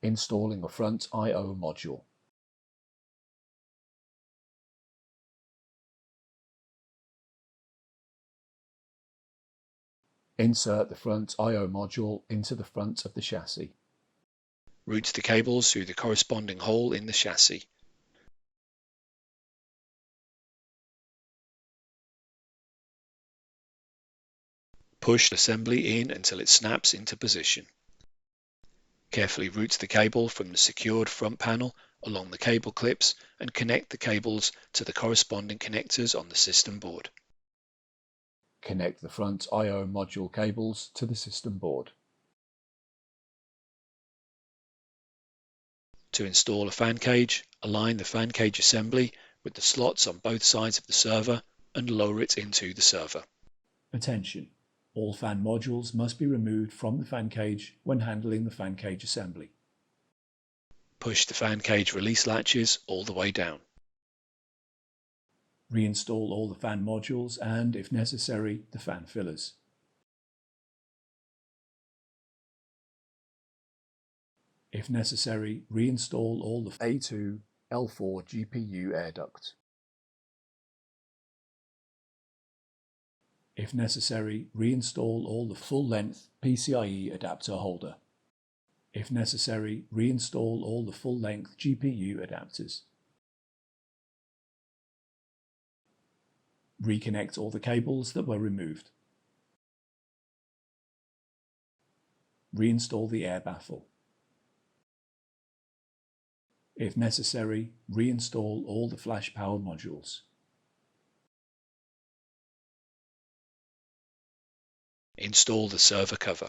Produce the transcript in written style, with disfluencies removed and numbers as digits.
Installing a front I/O module. Insert the front I/O module into the front of the chassis. Route the cables through the corresponding hole in the chassis. Push the assembly in until it snaps into position. Carefully route the cable from the secured front panel along the cable clips and connect the cables to the corresponding connectors on the system board. Connect the front I/O module cables to the system board. To install a fan cage, align the fan cage assembly with the slots on both sides of the server and lower it into the server. Attention! All fan modules must be removed from the fan cage when handling the fan cage assembly. Push the fan cage release latches all the way down. Reinstall all the fan modules and, if necessary, the fan fillers. If necessary, reinstall all the A2 L4 GPU air duct. If necessary, reinstall all the full-length PCIe adapter holder. If necessary, reinstall all the full-length GPU adapters. Reconnect all the cables that were removed. Reinstall the air baffle. If necessary, reinstall all the flash power modules. Install the server cover.